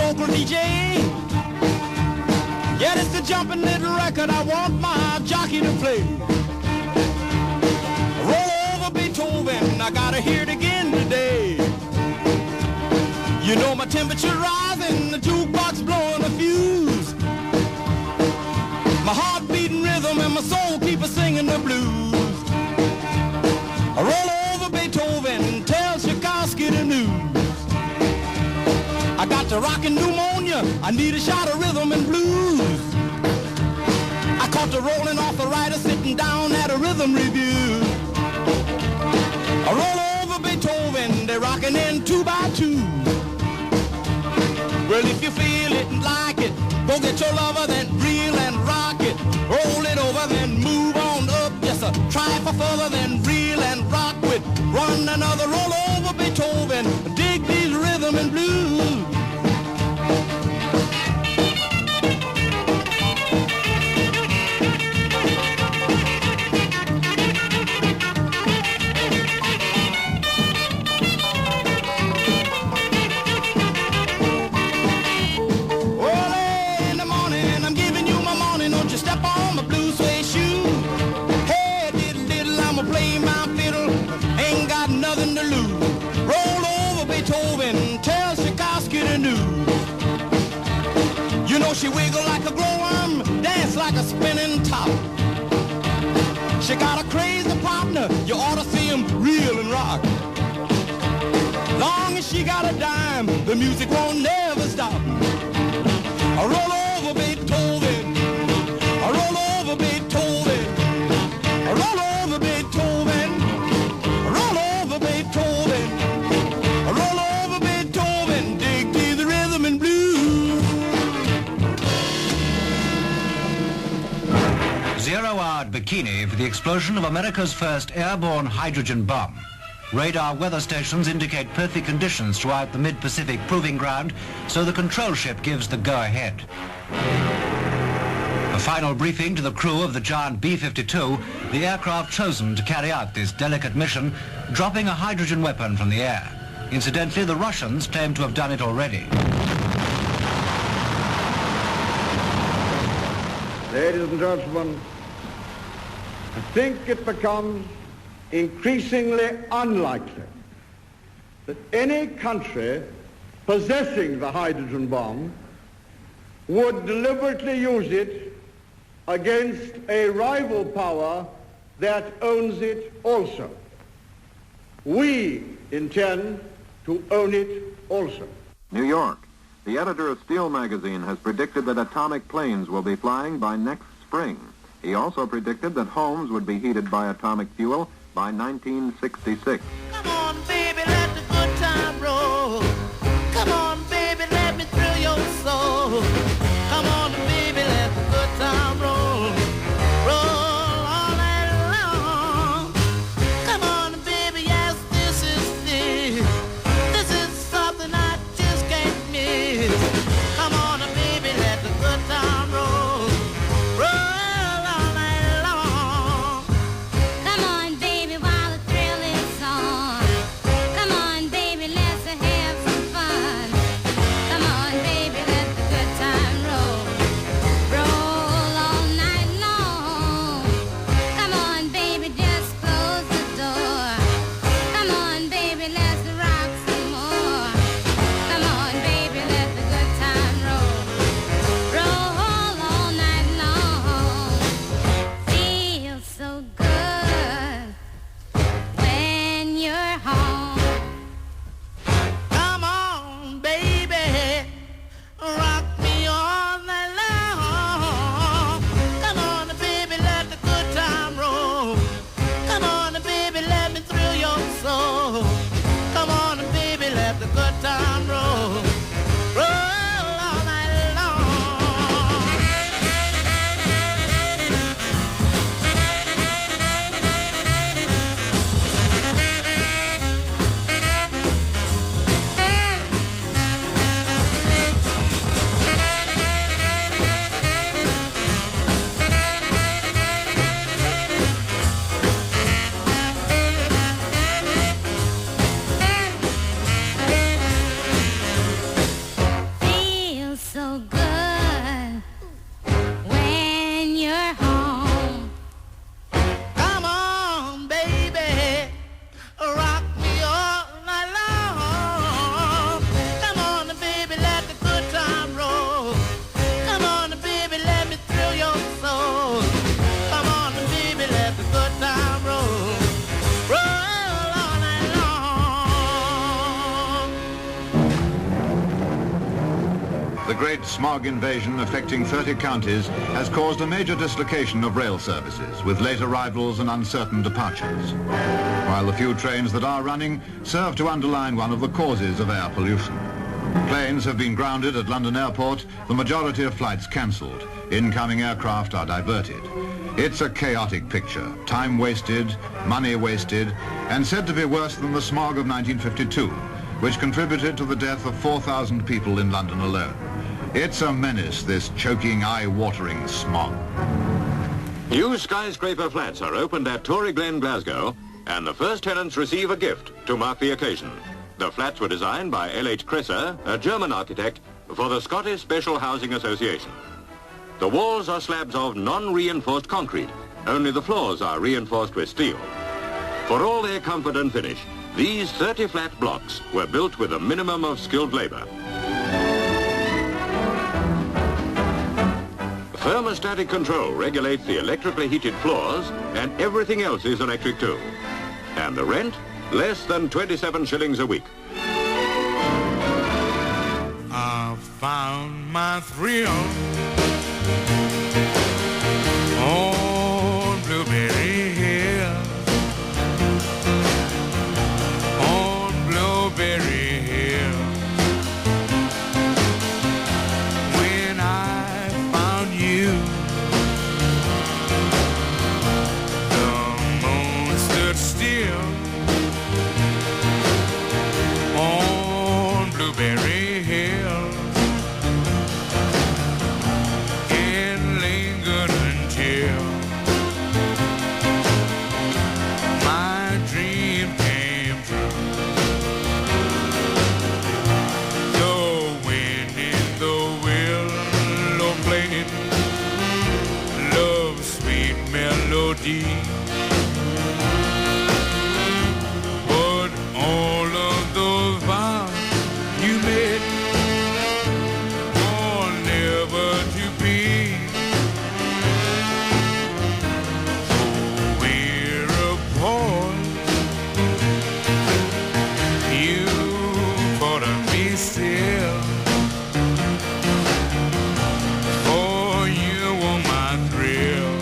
local DJ. Yeah, it's the jumping little record I want my jockey to play. Roll over Beethoven, I gotta hear it again today. You know my temperature rising, the jukebox blowing a fuse. My heart beating rhythm and my soul keep singing the blues. I roll over Beethoven, tell Tchaikovsky the news. I got the rockin' pneumonia, I need a shot of rhythm and blues. I caught the rolling arthritis sitting down at a rhythm review. I roll over Beethoven, they're rockin' in 2 by 2. Well, if you feel it and like it, go get your lover, then reel and rock it. Roll it over, then move on up. Yes, sir. Try for further, then reel and rock with one another. Roll over Beethoven, dig these rhythm and blues. She wiggle like a glowworm, dance like a spinning top. She got a crazy partner, you ought to see him reel and rock. Long as she got a dime, the music won't never stop. I roll over Beethoven, I roll over Beethoven, I roll over Beethoven, I roll over Beethoven, I roll over Beethoven, dig to the rhythm and blues. Zero-hour bikini for the explosion of America's first airborne hydrogen bomb. Radar weather stations indicate perfect conditions throughout the mid-Pacific proving ground, so the control ship gives the go-ahead. A final briefing to the crew of the giant B-52, the aircraft chosen to carry out this delicate mission, dropping a hydrogen weapon from the air. Incidentally, the Russians claim to have done it already. Ladies and gentlemen, I think it becomes increasingly unlikely that any country possessing the hydrogen bomb would deliberately use it against a rival power that owns it also. We intend to own it also. New York. The editor of Steel magazine has predicted that atomic planes will be flying by next spring. He also predicted that homes would be heated by atomic fuel by 1966. Come on, baby, let the good time roll. Come on, baby, let me thrill your soul. Come on, baby, let the good time roll. Roll all night long. Come on, baby, yes, this is something I just can't miss. Come on, baby, let the good time roll. Roll all night long. Come on, baby, while the thrill is on. great smog invasion affecting 30 counties has caused a major dislocation of rail services, with late arrivals and uncertain departures. While the few trains that are running serve to underline one of the causes of air pollution. Planes have been grounded at London Airport, the majority of flights cancelled. Incoming aircraft are diverted. It's a chaotic picture, time wasted, money wasted, and said to be worse than the smog of 1952, which contributed to the death of 4,000 people in London alone. It's a menace, this choking, eye-watering smog. New skyscraper flats are opened at Tory Glen, Glasgow, and the first tenants receive a gift to mark the occasion. The flats were designed by L.H. Cresser, a German architect, for the Scottish Special Housing Association. The walls are slabs of non-reinforced concrete, only the floors are reinforced with steel. For all their comfort and finish, these 30 flat blocks were built with a minimum of skilled labor. Thermostatic control regulates the electrically heated floors, and everything else is electric too. And the rent? Less than 27 shillings a week. I found my thrill on Blueberry Hill, on Blueberry Hill. When I found you, the moon stood still on Blueberry Hill, and lingered until my dream came true. The wind in the willow played love's sweet melody. But all of those vows you made are never to be. So we're apart. You thought of me still. For you were my thrill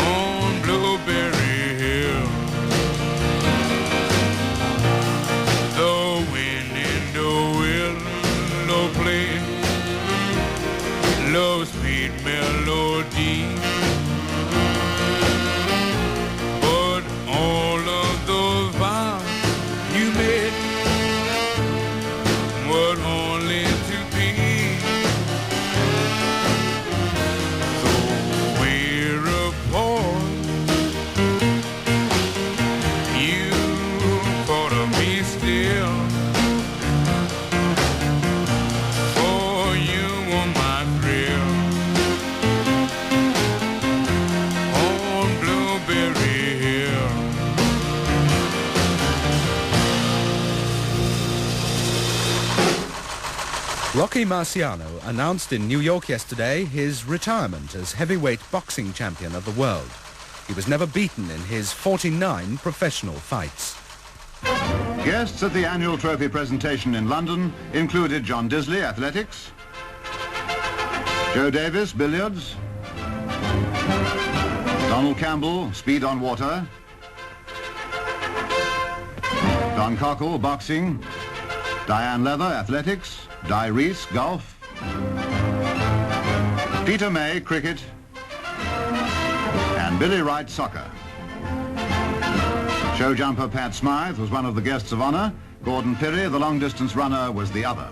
on Blueberry Hill. The wind in the willow played love's sweet melody. But all of those vows you made were only to be. So we're apart. You thought of me still. For you were my thrill on Blueberry Hill. Rocky Marciano announced in New York yesterday his retirement as heavyweight boxing champion of the world. He was never beaten in his 49 professional fights. Guests at the annual trophy presentation in London included John Disley, athletics, Joe Davis, billiards, Donald Campbell, speed on water, Don Cockle, boxing, Diane Leather, athletics, Di Reese, golf, Peter May, cricket, and Billy Wright, soccer. Show jumper Pat Smythe was one of the guests of honour. Gordon Pirrie, the long-distance runner, was the other.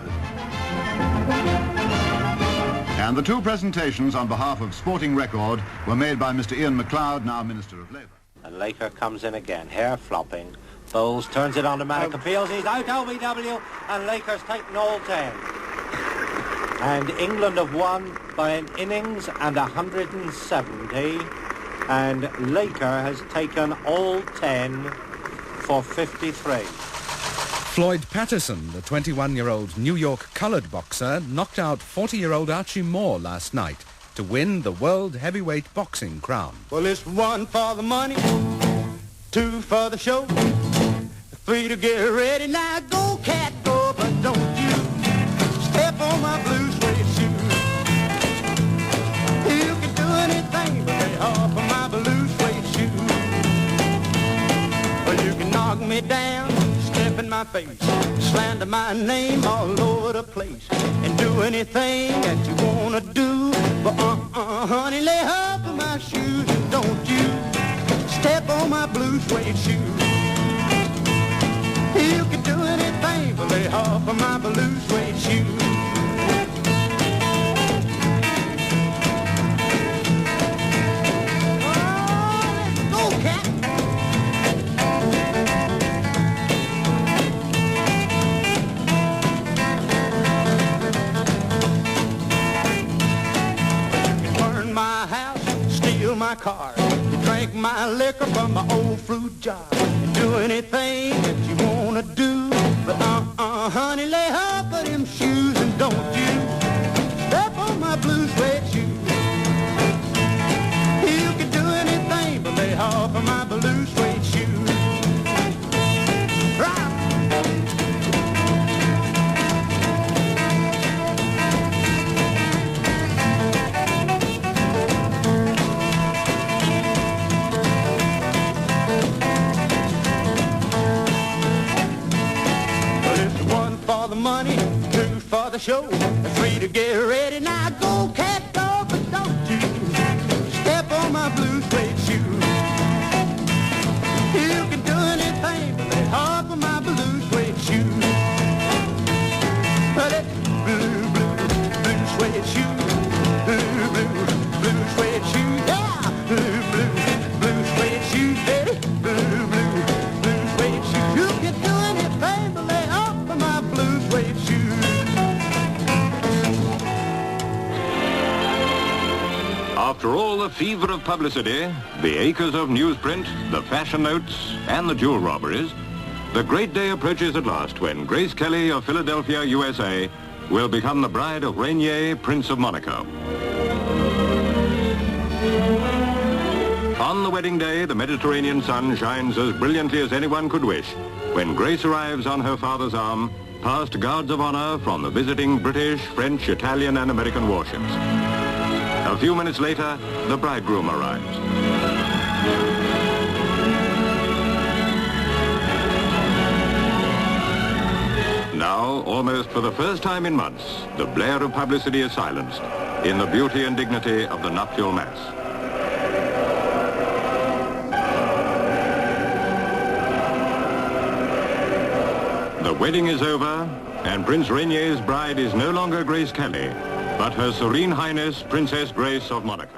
And the two presentations on behalf of Sporting Record were made by Mr. Ian MacLeod, now Minister of Labour. And Laker comes in again, hair flopping. Bowles turns it on to Malik, appeals, he's out LBW, and Laker's taken all 10. And England have won by an innings and 170, and Laker has taken all 10 for 53. Floyd Patterson, the 21-year-old New York coloured boxer, knocked out 40-year-old Archie Moore last night to win the World Heavyweight Boxing crown. Well, it's 1 for the money, 2 for the show, 3 to get ready. Now go, cat, go, but don't you my blue suede shoes. You can do anything but lay off of my blue suede shoes. Or you can knock me down, step in my face, slander my name all over the place, and do anything that you wanna do. But honey, lay off of my shoes and don't you step on my blue suede shoes. You can do anything but lay off of my blue suede shoes. Oh, let's go, cat. My house, steal my car, drink my liquor from my old fruit jar, do anything that you wanna do. But honey, lay off of them shoes and don't you step on my blue suede shoes. You can do anything but lay off of my blue suede shoes. Right. For the money, 2 for the show, 3 to get ready. Now go, cat, dog, but don't you step on my blue suede shoes. You can do anything but lay off of my blue suede shoes. But it's blue, blue suede shoes, blue suede shoes, yeah, blue suede shoes, baby, blue suede shoes. You can do anything but lay off of my blue suede shoes. After all the fever of publicity, the acres of newsprint, the fashion notes, and the jewel robberies, the great day approaches at last when Grace Kelly of Philadelphia, USA, will become the bride of Rainier, Prince of Monaco. On the wedding day, the Mediterranean sun shines as brilliantly as anyone could wish when Grace arrives on her father's arm, past guards of honor from the visiting British, French, Italian, and American warships. A few minutes later, the bridegroom arrives. Now, almost for the first time in months, the blare of publicity is silenced in the beauty and dignity of the nuptial mass. The wedding is over, and Prince Rainier's bride is no longer Grace Kelly, but Her Serene Highness Princess Grace of Monaco.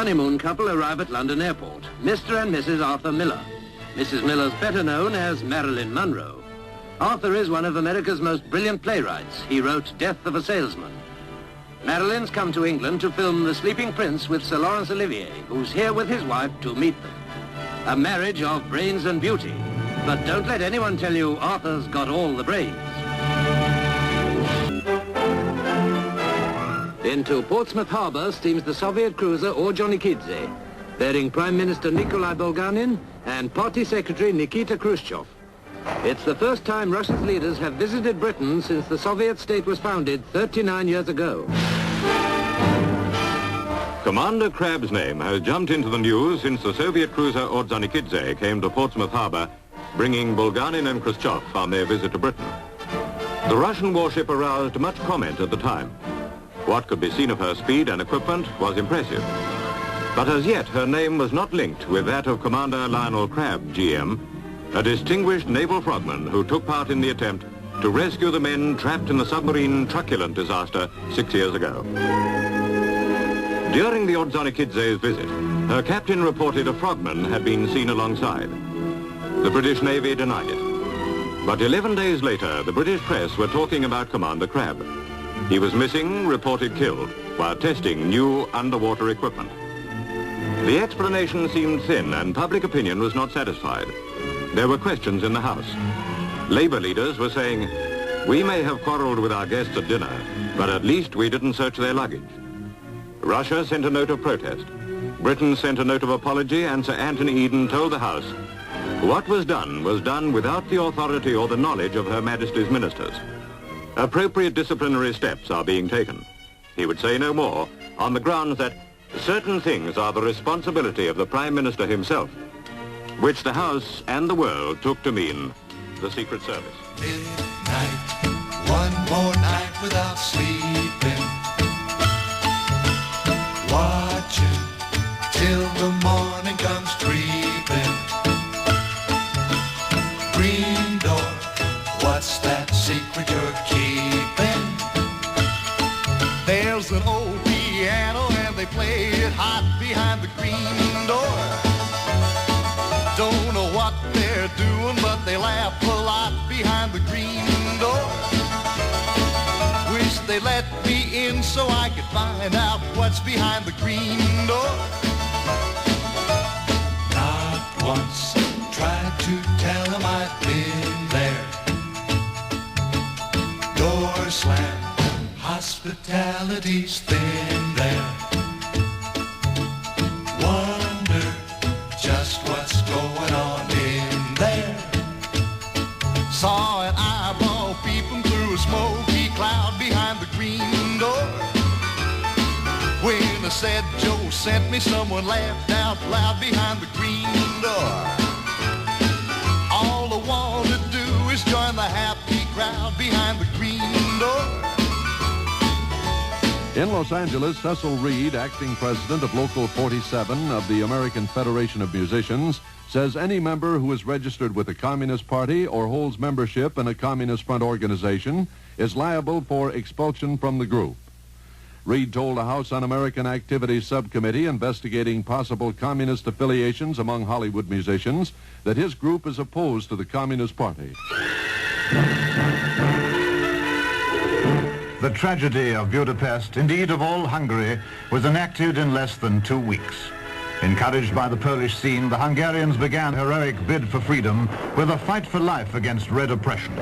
honeymoon couple arrive at London Airport, Mr. and Mrs. Arthur Miller. Mrs. Miller's better known as Marilyn Monroe. Arthur is one of America's most brilliant playwrights. He wrote Death of a Salesman. Marilyn's come to England to film The Sleeping Prince with Sir Laurence Olivier, who's here with his wife to meet them. A marriage of brains and beauty. But don't let anyone tell you Arthur's got all the brains. Into Portsmouth Harbour steams the Soviet cruiser Ordzhonikidze, bearing Prime Minister Nikolai Bulganin and Party Secretary Nikita Khrushchev. It's the first time Russia's leaders have visited Britain since the Soviet state was founded 39 years ago. Commander Crabbe's name has jumped into the news since the Soviet cruiser Ordzhonikidze came to Portsmouth Harbour, bringing Bulganin and Khrushchev on their visit to Britain. The Russian warship aroused much comment at the time. What could be seen of her speed and equipment was impressive. But as yet, her name was not linked with that of Commander Lionel Crabbe, GM, a distinguished naval frogman who took part in the attempt to rescue the men trapped in the submarine Truculent disaster 6 years ago. During the Ordzhonikidze's visit, her captain reported a frogman had been seen alongside. The British Navy denied it. But 11 days later, the British press were talking about Commander Crabbe. He was missing, reported killed, while testing new underwater equipment. The explanation seemed thin and public opinion was not satisfied. There were questions in the House. Labour leaders were saying, "We may have quarrelled with our guests at dinner, but at least we didn't search their luggage." Russia sent a note of protest. Britain sent a note of apology, and Sir Anthony Eden told the House, what was done without the authority or the knowledge of Her Majesty's ministers. Appropriate disciplinary steps are being taken. He would say no more on the grounds that certain things are the responsibility of the Prime Minister himself, which the House and the world took to mean the Secret Service. Midnight, one more night without sleeping, watching till the morning comes creeping. Green door, what's that secret you're keeping? There's an old piano and they play it hot behind the green door. Don't know what they're doing, but they laugh a lot behind the green door. Wish they let me in so I could find out what's behind the green door. Not once tried to tell them I've been there. Door slam, hospitality's thin there. Wonder just what's going on in there. Saw an eyeball peeping through a smoky cloud behind the green door. When I said Joe sent me, someone laughed out loud behind the green door. All I want to do is join the happy crowd behind the green door. In Los Angeles, Cecil Reed, acting president of Local 47 of the American Federation of Musicians, says any member who is registered with the Communist Party or holds membership in a Communist Front organization is liable for expulsion from the group. Reed told a House Un-American Activities Subcommittee investigating possible communist affiliations among Hollywood musicians that his group is opposed to the Communist Party. The tragedy of Budapest, indeed of all Hungary, was enacted in less than 2 weeks. Encouraged by the Polish scene, the Hungarians began a heroic bid for freedom with a fight for life against red oppression.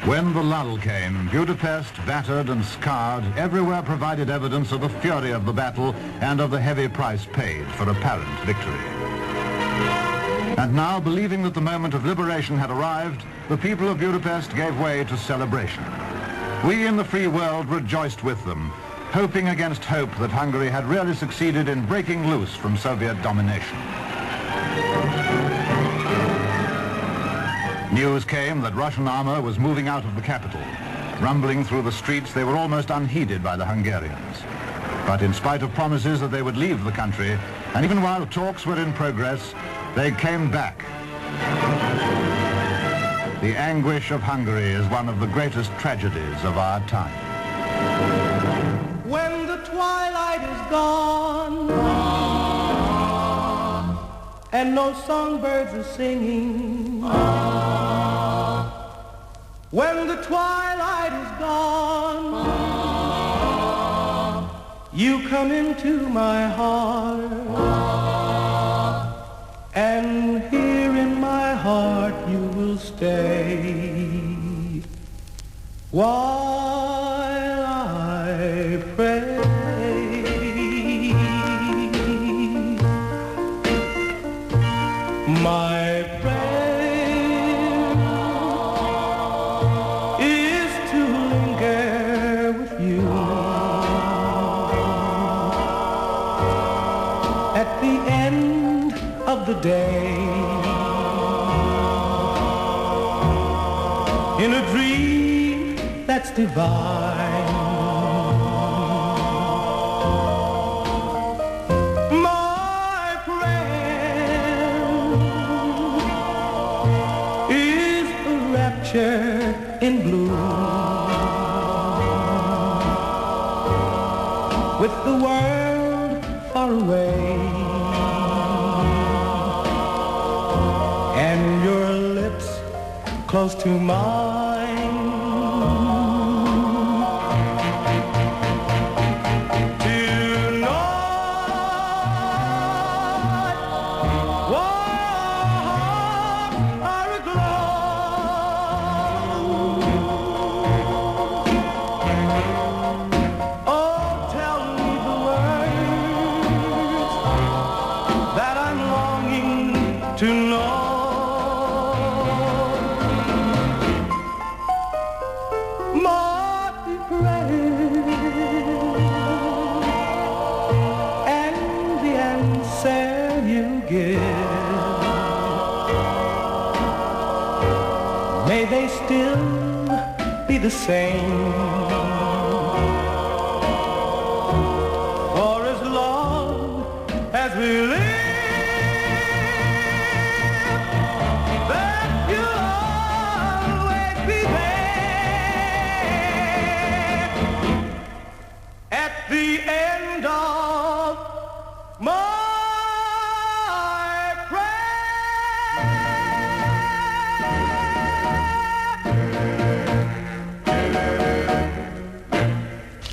When the lull came, Budapest, battered and scarred, everywhere provided evidence of the fury of the battle and of the heavy price paid for apparent victory. And now, believing that the moment of liberation had arrived, the people of Budapest gave way to celebration. We in the free world rejoiced with them, hoping against hope that Hungary had really succeeded in breaking loose from Soviet domination. News came that Russian armor was moving out of the capital. Rumbling through the streets, they were almost unheeded by the Hungarians. But in spite of promises that they would leave the country, and even while talks were in progress, they came back. The anguish of Hungary is one of the greatest tragedies of our time. When the twilight is gone and no songbirds are singing, when the twilight is gone, you come into my heart, and here in my heart you will stay while I pray. My prayer is to linger with you at the end of the day, in a dream that's divine. My prayer is a rapture in bloom, with the world far away and your lips close to mine. Tonight, warm are aglow. Oh, tell me the words that I'm longing to know. May they still be the same for as long as we live, that you'll always be there at the end of my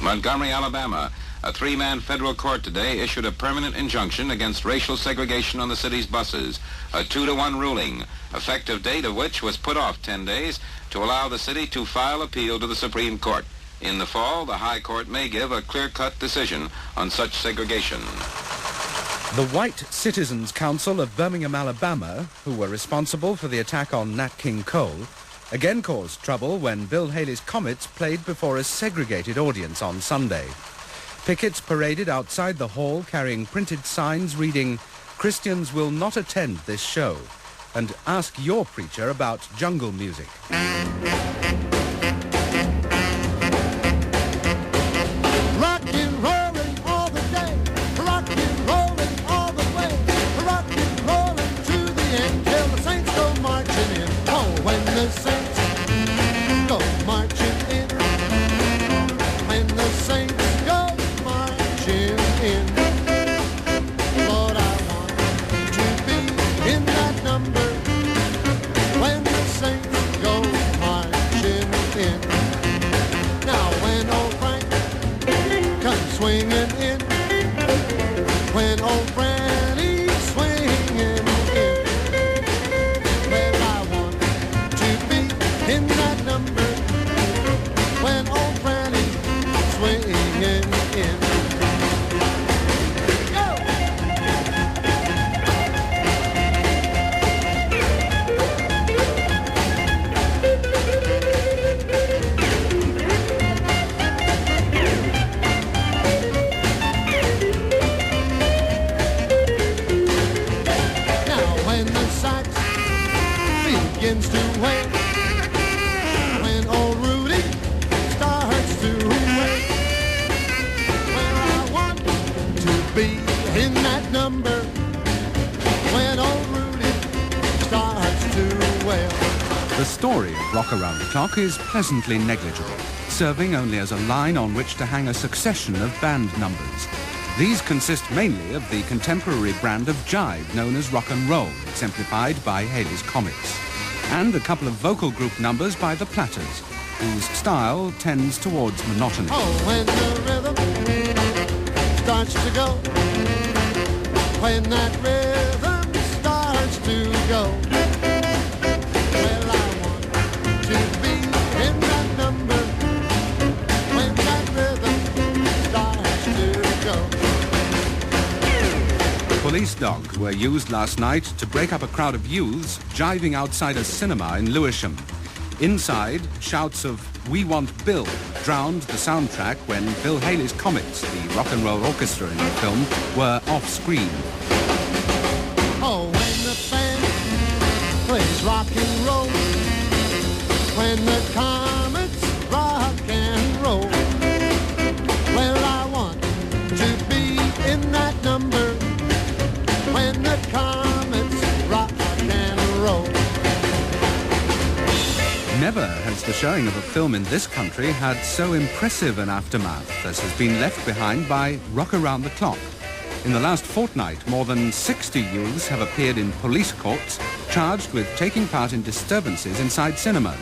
Montgomery, Alabama. A three-man federal court today issued a permanent injunction against racial segregation on the city's buses, a 2-to-1 ruling, effective date of which was put off 10 days to allow the city to file appeal to the Supreme Court. In the fall, the High Court may give a clear-cut decision on such segregation. The White Citizens Council of Birmingham, Alabama, who were responsible for the attack on Nat King Cole, again caused trouble when Bill Haley's Comets played before a segregated audience on Sunday. Pickets paraded outside the hall carrying printed signs reading, "Christians will not attend this show," and "Ask your preacher about jungle music." Rockin', rollin' all the day, rockin', rollin' all the way, rockin', rollin' to the end till the saints go marching in. Oh, when the saints go marching in, when the saints go marching in, Lord, I want to be in that number when the saints go marching in. story of Rock Around the Clock is pleasantly negligible, serving only as a line on which to hang a succession of band numbers. These consist mainly of the contemporary brand of jive known as rock and roll, exemplified by Halley's Comets, and a couple of vocal group numbers by the Platters, whose style tends towards monotony. Oh, when the rhythm starts to go, when that rhythm starts to go, well, I want to be in that number, when that rhythm starts to go. Police dogs were used last night to break up a crowd of youths jiving outside a cinema in Lewisham. Inside, shouts of "We Want Bill" drowned the soundtrack when Bill Haley's Comets, the rock and roll orchestra in the film, were off-screen. Oh, when the band plays rock and roll, when the Comets rock and roll, well, I want to be in that number, when the Comets rock and roll. Never has the showing of a film in this country had so impressive an aftermath as has been left behind by Rock Around the Clock. In the last fortnight, more than 60 youths have appeared in police courts charged with taking part in disturbances inside cinemas,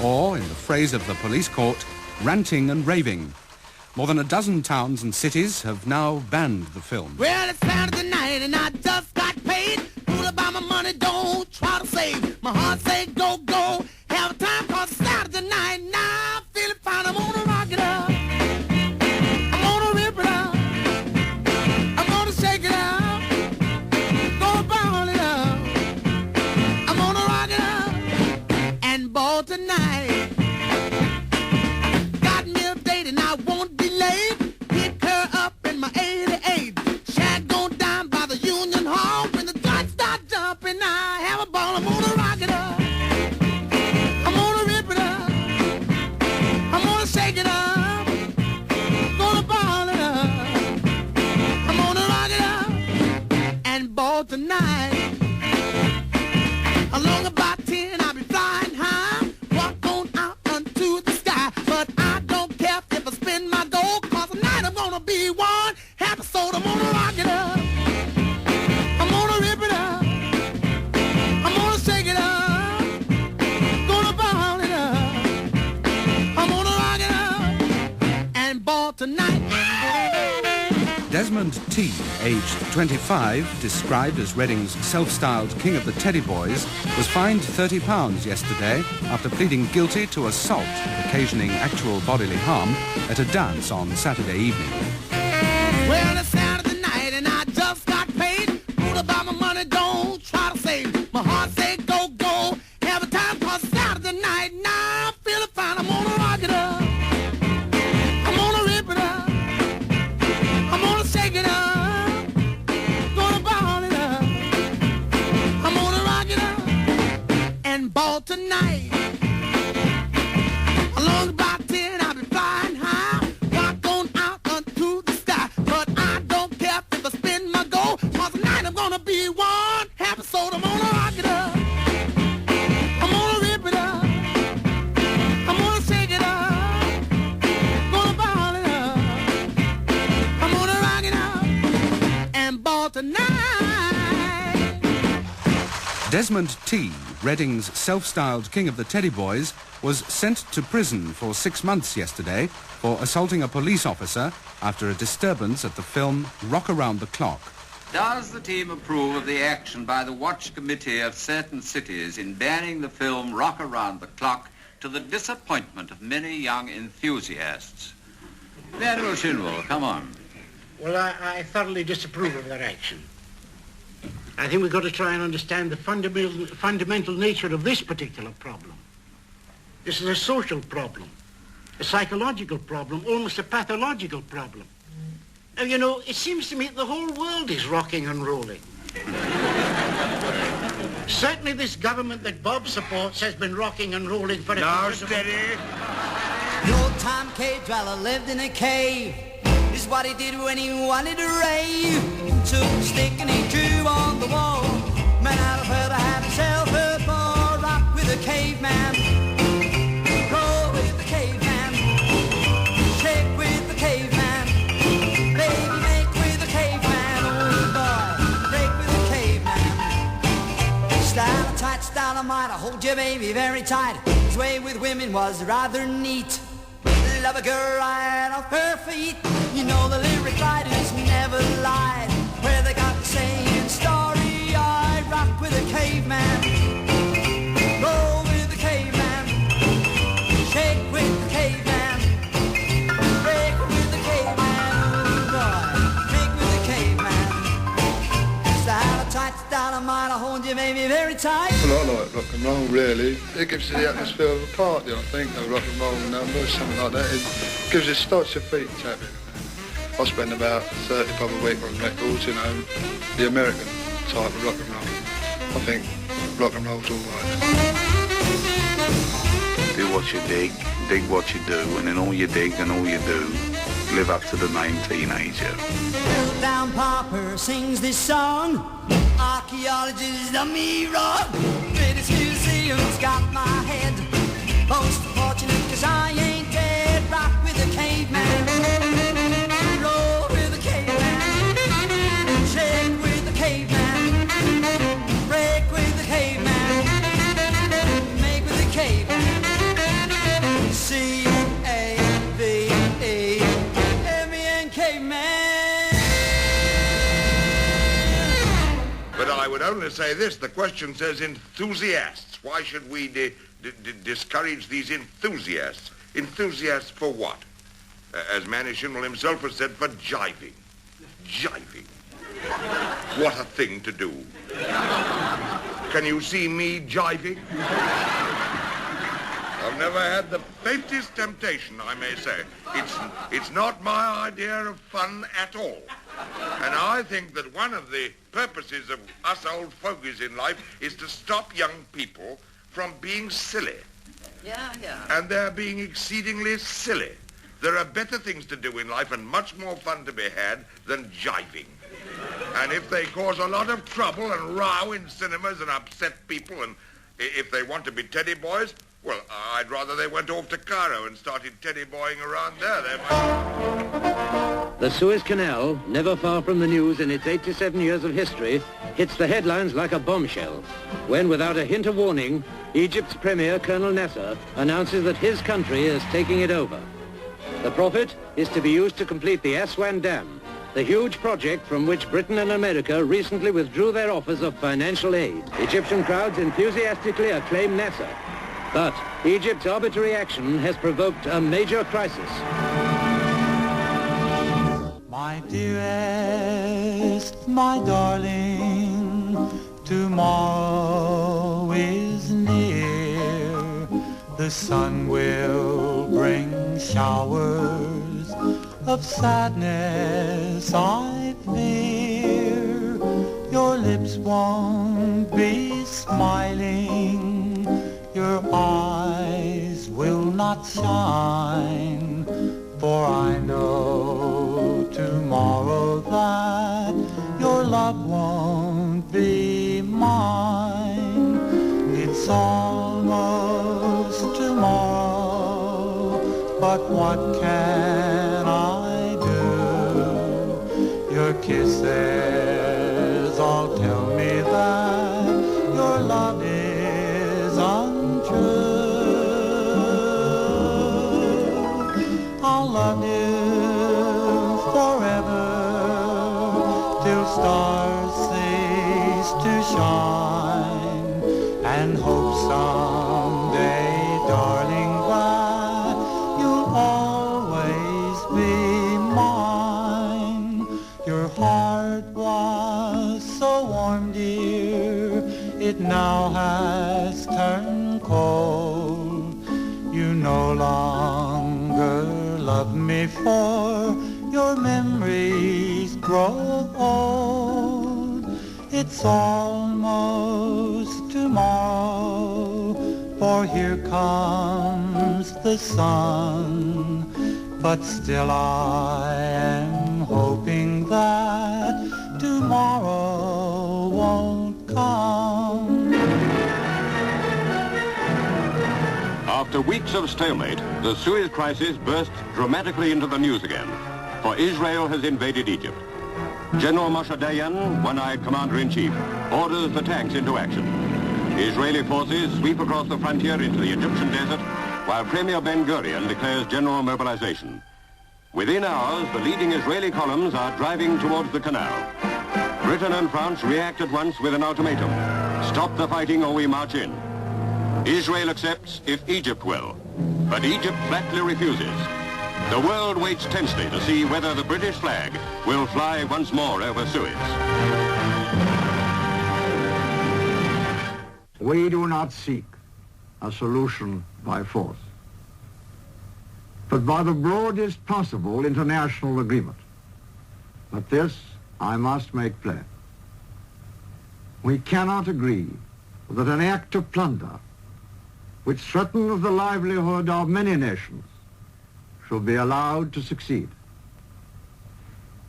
or, in the phrase of the police court, ranting and raving. More than a dozen towns and cities have now banned the film. Well, it's Saturday night and I just got paid. Fool about my money, don't try to save. My heart say go, go. Have a time called Saturday night. Now I'm feeling fine. I'm gonna rock it up. I'm gonna rip it up. I'm gonna shake it up. Gonna ball it up. I'm gonna rock it up and ball tonight. Got me a date and I won't be late. Pick her up in my 88. Shag gonna dine by the Union Hall. When the lights start jumping, I have a ball. I'm gonna rock it up. I'm gonna rip it up. I'm gonna shake it up. Gonna ball it up. I'm gonna rock it up and ball tonight. Along about 10, I'll be flying high. Walk on out unto the sky. But I don't care if I spend my dough, cause tonight I'm gonna be one happy soul. I'm gonna rock it up. I'm gonna rip it up. I'm gonna shake it up. Gonna ball it up. I'm gonna rock it up and ball tonight. Desmond T, aged 25, described as Reading's self-styled King of the Teddy Boys, was fined £30 yesterday after pleading guilty to assault, occasioning actual bodily harm, at a dance on Saturday evening. Well, it's Saturday night and I just got paid. Fool about my money, don't try to save. My heart say go, go. Have a time called Saturday night. Now I'm feeling fine. I'm gonna rock it up. I'm gonna rip it up. I'm gonna shake it up. Gonna ball it up. I'm gonna rock it up and ball tonight. Along about 10, I'll be flying high. Walk on out unto the sky. But I don't care if I spend my gold, cause tonight I'm gonna be one happy soul. I'm gonna rock it up. I'm gonna rip it up. I'm gonna shake it up. Gonna ball it up. I'm gonna rock it up and ball tonight. Desmond T, Reading's self-styled King of the Teddy Boys, was sent to prison for 6 months yesterday for assaulting a police officer after a disturbance at the film Rock Around the Clock. Does the team approve of the action by the Watch Committee of certain cities in banning the film Rock Around the Clock, to the disappointment of many young enthusiasts? Admiral Shinwell, come on. Well, I thoroughly disapprove of that action. I think we've got to try and understand the fundamental nature of this particular problem. This is a social problem, a psychological problem, almost a pathological problem. Now, you know, it seems to me that the whole world is rocking and rolling. Certainly this government that Bob supports has been rocking and rolling for a... Now, steady. The old-time cave dweller lived in a cave. This is what he did when he wanted to rave. He took a stick and he drew on the wall. Man out of her to have himself a bar. Rock with a caveman. Roll with the caveman. Shake with the caveman. Baby, make with the caveman. Oh boy, break with the caveman. Style tight, style of mine, I hold your baby very tight. His way with women was rather neat. Love a girl right off her feet. You know the lyric writers never lied. Where they got the saying story, I rock with a caveman. Roll with the caveman. Shake with the caveman. Break with the caveman. Oh boy, make with the caveman. Style tight, style of mine, I hold you baby very tight. Well, I like rock and roll, really. It gives you the atmosphere of a party, I think, a rock and roll number, something like that. It gives you, starts your feet tapping. I spend about 30 pub a week on records, you know, the American type of rock and roll. I think rock and roll's all right. Do what you dig what you do, and in all you dig and all you do, live up to the name teenager. Down Popper sings this song. Archaeologists done me wrong. British Museum's got my head. Most fortunate 'cause I ain't dead. Rock with the caveman. Roll with the caveman. Shake with the caveman. Break with the caveman. Make with the caveman. C-A-V-E-M-E-N caveman. But I would only say this, the question says enthusiasts. Why should we discourage these enthusiasts? Enthusiasts for what? As Manny Schimmel himself has said, for jiving. Jiving. What a thing to do. Can you see me jiving? I've never had the faintest temptation, I may say. It's not my idea of fun at all. And I think that one of the purposes of us old fogies in life is to stop young people from being silly. Yeah. And they're being exceedingly silly. There are better things to do in life and much more fun to be had than jiving. And if they cause a lot of trouble and row in cinemas and upset people, and if they want to be teddy boys, well, I'd rather they went off to Cairo and started teddy boying around there. The Suez Canal, never far from the news in its 87 years of history, hits the headlines like a bombshell when, without a hint of warning, Egypt's Premier, Colonel Nasser, announces that his country is taking it over. The profit is to be used to complete the Aswan Dam, the huge project from which Britain and America recently withdrew their offers of financial aid. Egyptian crowds enthusiastically acclaim Nasser. But Egypt's arbitrary action has provoked a major crisis. My dearest, my darling, tomorrow is near. The sun will bring showers of sadness, I fear. Your lips won't be smiling. Your eyes will not shine, for I know tomorrow that your love won't be mine. It's almost tomorrow, but what can I do? Your kisses all tell me that your love is untrue. I'll love you forever till stars cease to shine, and hope someday, darling, that you'll always be mine. Your heart was so warm, dear, it now has turned cold. You no longer love me, for your memories grow old. It's almost tomorrow, for here comes the sun. But still I am hoping that tomorrow won't come. After weeks of stalemate, the Suez Crisis burst dramatically into the news again, for Israel has invaded Egypt. General Moshe Dayan, one-eyed commander-in-chief, orders the tanks into action. Israeli forces sweep across the frontier into the Egyptian desert, while Premier Ben-Gurion declares general mobilization. Within hours, the leading Israeli columns are driving towards the canal. Britain and France react at once with an ultimatum. Stop the fighting or we march in. Israel accepts if Egypt will, but Egypt flatly refuses. The world waits tensely to see whether the British flag will fly once more over Suez. We do not seek a solution by force, but by the broadest possible international agreement. But this I must make plain. We cannot agree that an act of plunder which threatens the livelihood of many nations should be allowed to succeed.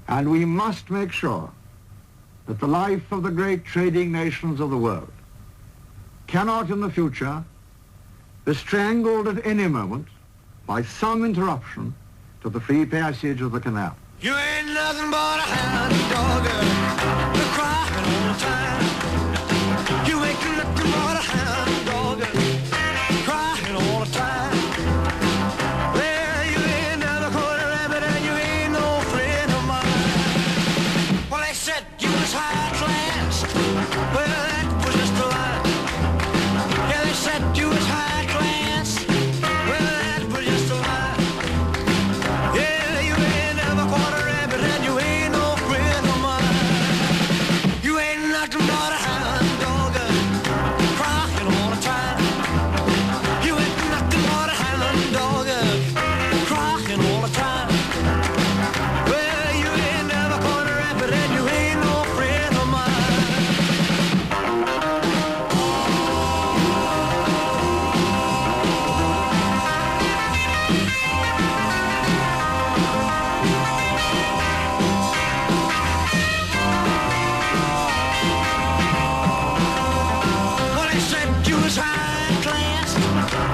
And we must make sure that the life of the great trading nations of the world cannot in the future be strangled at any moment by some interruption to the free passage of the canal. You ain't nothing but a hound dog, crying all the time. You ain't nothing but a hound dog, crying all the time. Well, you ain't never caught a rabbit and you ain't no friend of mine. Well, they said you was high class. Well, that was just a lie. Yeah, they said you was high class. Well, that was just a lie. Yeah, you ain't never caught a rabbit and you ain't no friend of mine. You ain't nothing but a hound dog, crying all the time. You ain't nothing but a hound dog, crying all the time. Well, you ain't never caught a rabbit and you ain't no friend of mine. Well, they said you was high class.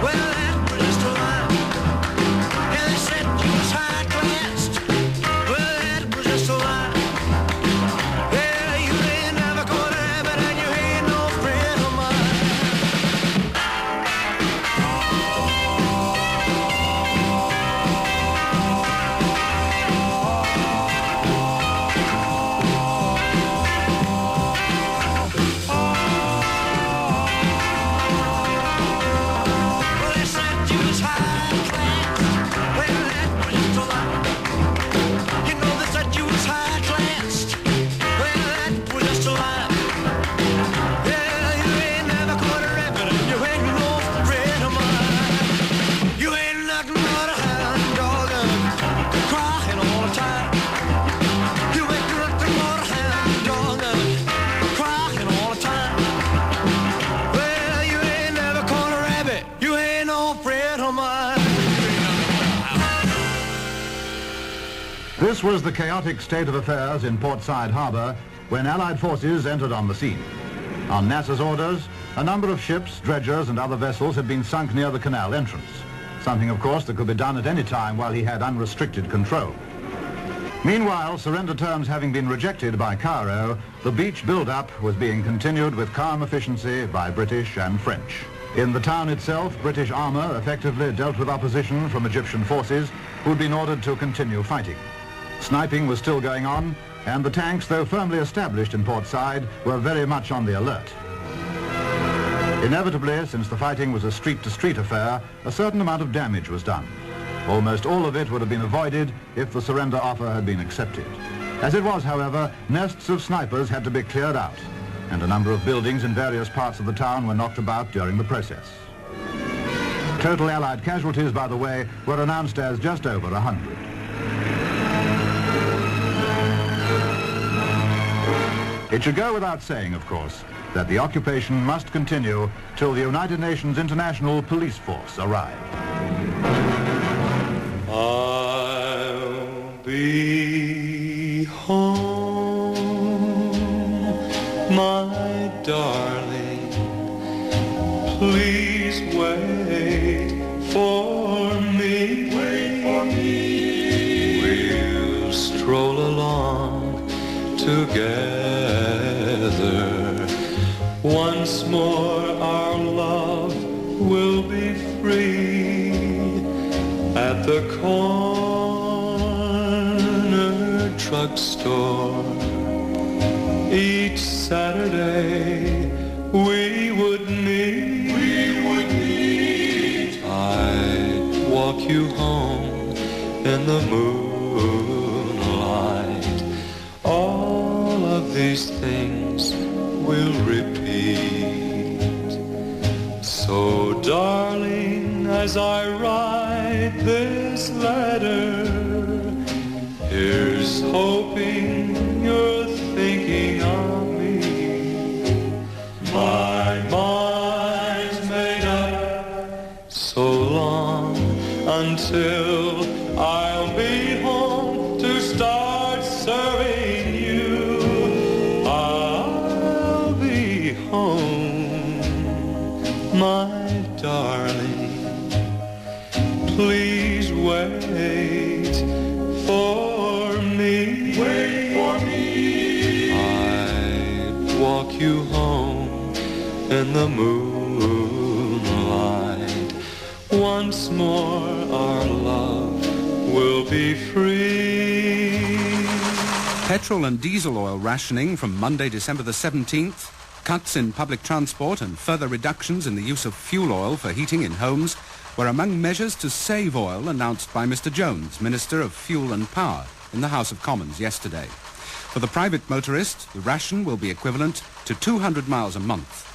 Well, that was just a lie. Yeah, they said you was high class. Well, that was just a lie. Yeah, you ain't never caught a rabbit and you ain't no friend of mine. Well, they said you was high class. Well, that was just a lie. You know they said you was high class. Well, that was just a lie. Yeah, you ain't never caught a rabbit and you ain't no friend of mine. You ain't nothing but a hound dog, crying all the time. You ain't nothing but a hound dog, crying all the time. Well, you ain't never caught a rabbit. You ain't no friend of mine. This was the chaotic state of affairs in Port Said Harbor when Allied forces entered on the scene. On Nasser's orders, a number of ships, dredgers and other vessels had been sunk near the canal entrance, something of course that could be done at any time while he had unrestricted control. Meanwhile, surrender terms having been rejected by Cairo, the beach build-up was being continued with calm efficiency by British and French. In the town itself, British armour effectively dealt with opposition from Egyptian forces who had been ordered to continue fighting. Sniping was still going on, and the tanks, though firmly established in Port Said, were very much on the alert. Inevitably, since the fighting was a street-to-street affair, a certain amount of damage was done. Almost all of it would have been avoided if the surrender offer had been accepted. As it was, however, nests of snipers had to be cleared out, and a number of buildings in various parts of the town were knocked about during the process. Total Allied casualties, by the way, were announced as just over 100. It should go without saying, of course, that the occupation must continue till the United Nations International Police Force arrived. I'll be home, my darling. Please wait we'll stroll along together. Once more our love will be free at the corner drugstore. Each Saturday we would meet. I'd walk you home in the moonlight. All of these things will repeat. So darling, as I write this letter, here's hoping you're thinking of me. My mind's made up. So long until I'll be home to start serving you. I'll be home, my darling. Please wait for me. Wait for me. I'd walk you home in the moonlight. Once more our love will be free. Petrol and diesel oil rationing from Monday, December the 17th, cuts in public transport and further reductions in the use of fuel oil for heating in homes were among measures to save oil announced by Mr. Jones, Minister of Fuel and Power, in the House of Commons yesterday. For the private motorist, the ration will be equivalent to 200 miles a month.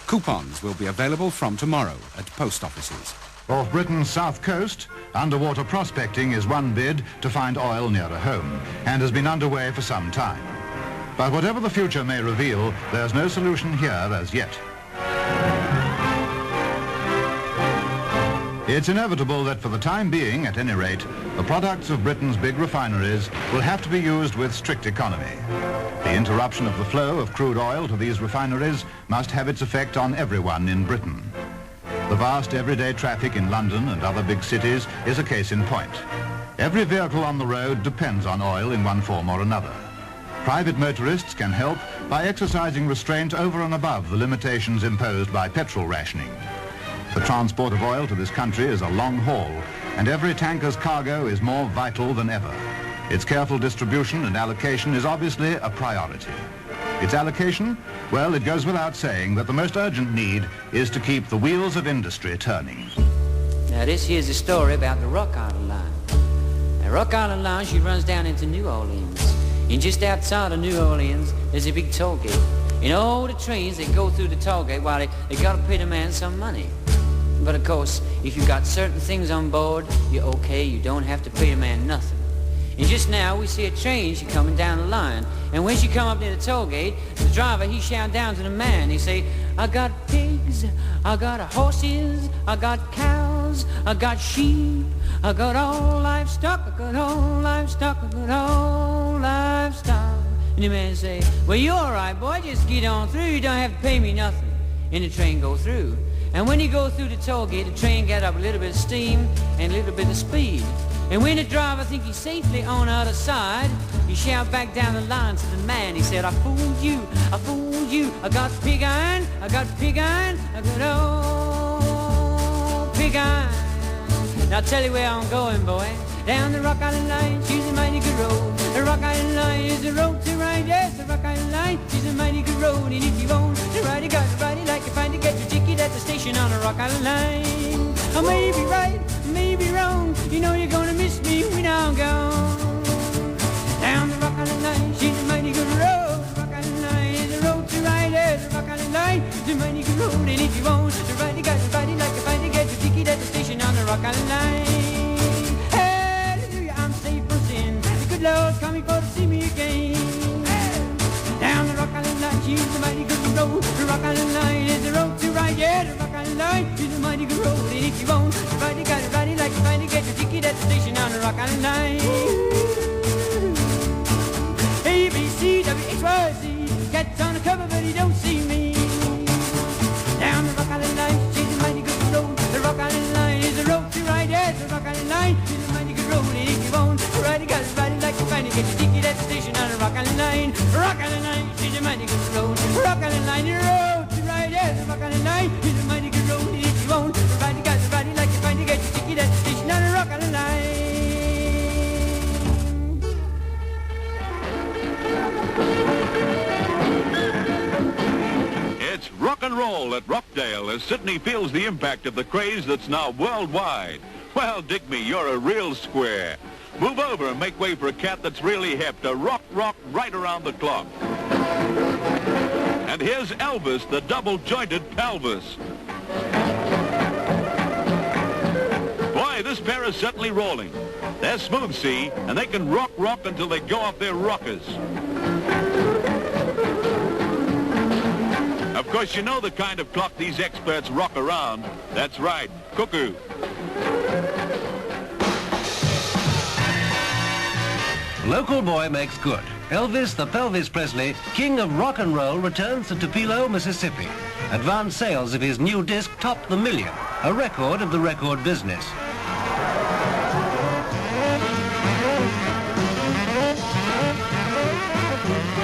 Coupons will be available from tomorrow at post offices. Off Britain's south coast, underwater prospecting is one bid to find oil nearer home and has been underway for some time. But whatever the future may reveal, there's no solution here as yet. It's inevitable that for the time being, at any rate, the products of Britain's big refineries will have to be used with strict economy. The interruption of the flow of crude oil to these refineries must have its effect on everyone in Britain. The vast everyday traffic in London and other big cities is a case in point. Every vehicle on the road depends on oil in one form or another. Private motorists can help by exercising restraint over and above the limitations imposed by petrol rationing. The transport of oil to this country is a long haul, and every tanker's cargo is more vital than ever. Its careful distribution and allocation is obviously a priority. Its allocation? Well, it goes without saying that the most urgent need is to keep the wheels of industry turning. Now this here's a story about the Rock Island Line. The Rock Island Line, she runs down into New Orleans. And just outside of New Orleans, there's a big toll gate. And all the trains, they go through the toll gate while they gotta pay the man some money. But of course, if you got certain things on board, you're okay, you don't have to pay the man nothing. And just now, we see a train, she coming down the line. And when she come up near the toll gate, the driver, he shout down to the man. He say, I got pigs, I got horses, I got cows, I got sheep, I got all livestock, I got all livestock, I got all livestock. And the man say, well, you're all right, boy, just get on through, you don't have to pay me nothing. And the train go through. And when he go through the toll gate, the train got up a little bit of steam and a little bit of speed. And when the driver think he's safely on the other side, he shout back down the line to the man. He said, I fooled you, I fooled you. I got pig iron, I got pig iron, I got old pig iron. Now I'll tell you where I'm going, boy. Down the Rock Island Line, she's a mighty good road. The Rock Island Line is the road to ride. Yes, the Rock Island Line, she's a mighty good road. And if you want to ride, you got to ride it like you find to get your ticket at the station on the Rock Island Line. I may be right, I may be wrong. You know you're gonna miss me when I'm gone. Down the Rock Island Line, she's a mighty good road. The Rock Island Line is the road to ride. Yes, the Rock Island Line is a mighty good road. And if you want to ride, you got to ride it like you find to get your ticket at the station on the Rock Island Line. Lord coming for to see me again. Down the Rock Island Line, she's a mighty good road. The Rock Island Line is the road to ride. Yeah, the Rock Island Line is a mighty good road. And if you want to ride, you gotta ride it like you find to get your ticket at the station on the Rock Island Line. A, B, C, W, X, Y, Z. Cat's on the cover, but he don't see me. Down the Rock Island Line, she's a mighty good road. The Rock Island Line is the road to ride. Yeah, the Rock Island Line is a mighty good road. And if you want to ride, you gotta ride it like you find it Carnival at Rockdale as Sydney feels the impact of the craze that's now worldwide. Well, dig me, you're a real square. Move over and make way for a cat that's really hip to rock right around the clock. And here's Elvis, the double-jointed pelvis. Boy, this pair is certainly rolling. They're smooth, see, and they can rock until they go off their rockers. Of course, you know the kind of clock these experts rock around. That's right, cuckoo. Local boy makes good. Elvis the Pelvis Presley, king of rock and roll, returns to Tupelo, Mississippi. Advance sales of his new disc topped the million, a record of the record business.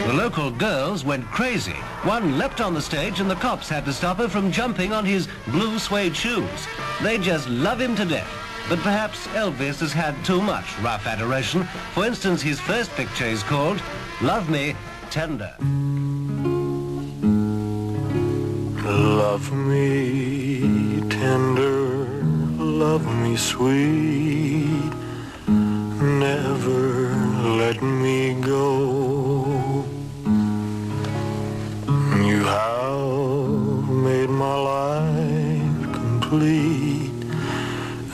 The local girls went crazy. One leapt on the stage and the cops had to stop her from jumping on his blue suede shoes. They just love him to death. But perhaps Elvis has had too much rough adoration. For instance, his first picture is called Love Me Tender. Love me tender, love me sweet, never let me go. You have made my life complete,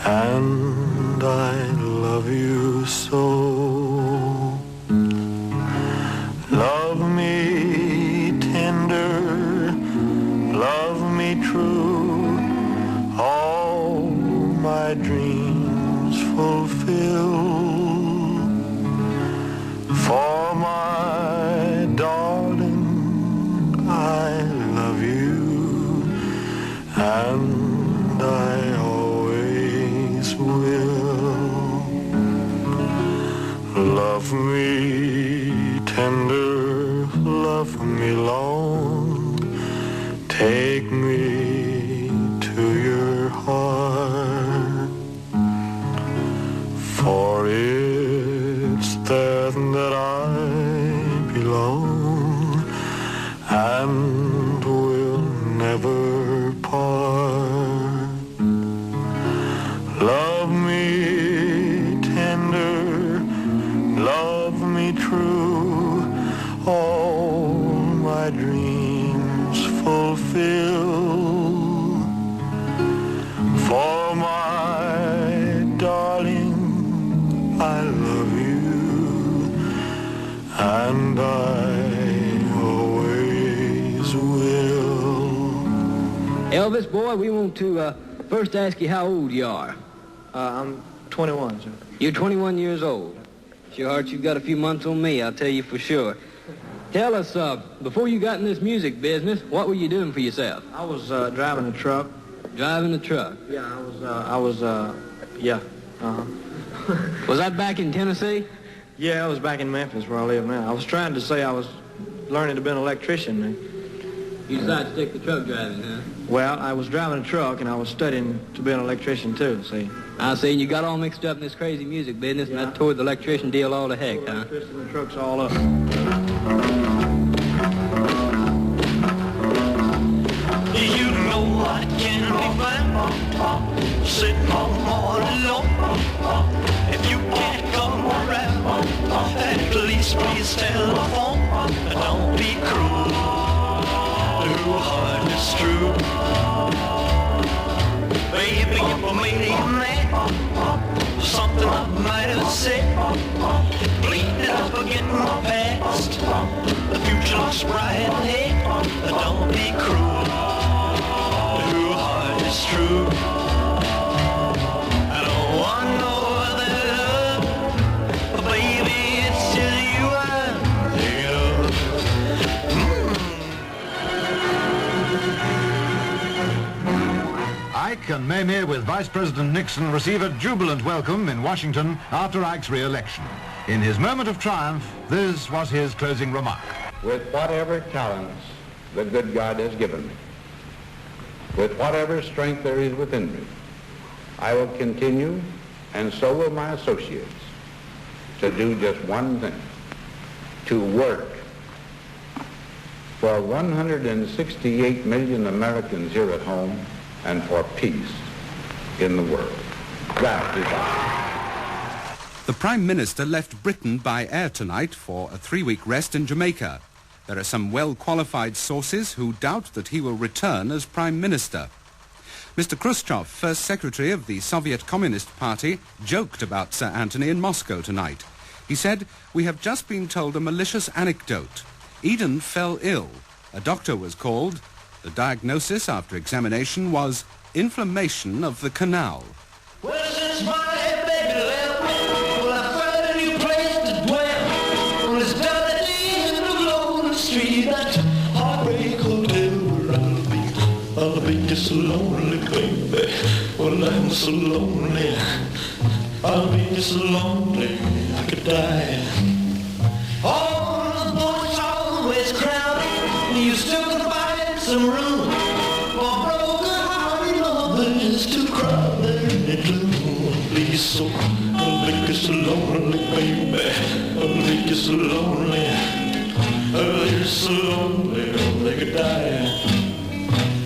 and I love you so. Love me tender, love me true, all my dreams fulfill. For my darling, I love you, and I always will. Love me tender, love me long, take me to your heart, for it's there that I belong and will never part. Love me tender, love me true, all my dreams fulfill. For my darling, I love you, and I always will. Elvis, boy, we want to first ask you how old you are. I'm 21, sir. You're 21 years old. Sure, Hart, you've got a few months on me, I'll tell you for sure. Tell us, before you got in this music business, what were you doing for yourself? I was driving a truck. Driving a truck? Yeah, yeah. Was that back in Tennessee? Yeah, I was back in Memphis where I live now. I was trying to say I was learning to be an electrician. You decided to stick to truck driving, huh? Well, I was driving a truck and I was studying to be an electrician too, see. I see, and you got all mixed up in this crazy music business, and that tore the electrician deal all to heck, huh? Twisting the trucks all up. You know I can be found sitting all alone. If you can't come around, at least please telephone. Don't be cruel, your heart is true. Baby, if I made you mad, something I might have said, please don't forget my past. The future looks bright ahead. Don't be cruel, your heart is true. I don't want no other love, but baby, it's just you I'm thinking of. Ike and Mamie, with Vice President Nixon, receive a jubilant welcome in Washington after Ike's re-election. In his moment of triumph, this was his closing remark. With whatever talents the good God has given me, with whatever strength there is within me, I will continue, and so will my associates, to do just one thing: to work for 168 million Americans here at home and for peace in the world. That is all. The Prime Minister left Britain by air tonight for a 3-week rest in Jamaica. There are some well-qualified sources who doubt that he will return as Prime Minister. Mr. Khrushchev, first secretary of the Soviet Communist Party, joked about Sir Anthony in Moscow tonight. He said, "We have just been told a malicious anecdote. Eden fell ill. A doctor was called. The diagnosis after examination was inflammation of the canal." Well, since my baby left, well, I found a new place to dwell. Well, it's down at the end of Golden Street, that heartbreak hotel where I'll be just so lonely, baby. Well, I'm so lonely. I'll be just so lonely, I could die. Oh, the boat's always crowded, you still can find some room. For broken-hearted lovers too crowded and gloom. I'll be so, I'll be just so lonely, baby. I'll be just so lonely. I'll be so lonely, they could die.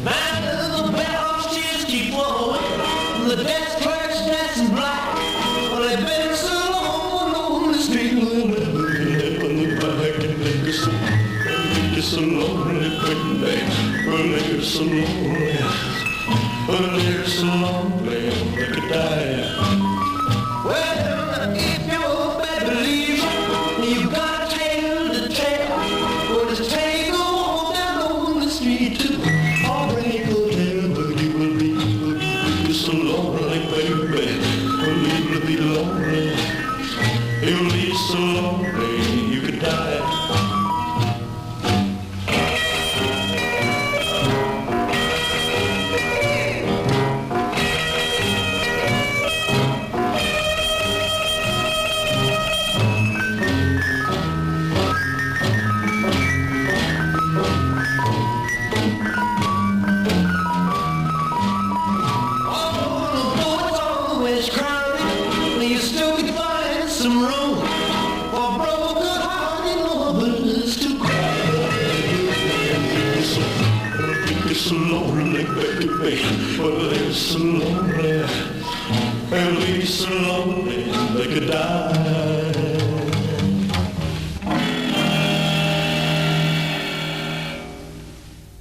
Now the bells just keep blowing, the desk clerks dancing black. Well, they've been so long on the street, they'll never look back, and they're so lonely, baby. Well, they're so lonely. Well, they're so lonely, they could die. Well, if your baby leaves you, you got a tale to tell. Well, just take a walk down on the street to Heartbreak Hotel, but you will be so lonely, baby. Well, you will be lonely. You'll be so lonely, you could die. So lonely, baby. Well, they're so lonely. They'll be so lonely they could die.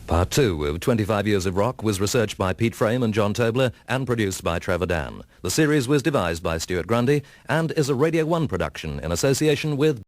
Part 2 of 25 Years of Rock was researched by Pete Frame and John Tobler and produced by Trevor Dan. The series was devised by Stuart Grundy and is a Radio 1 production in association with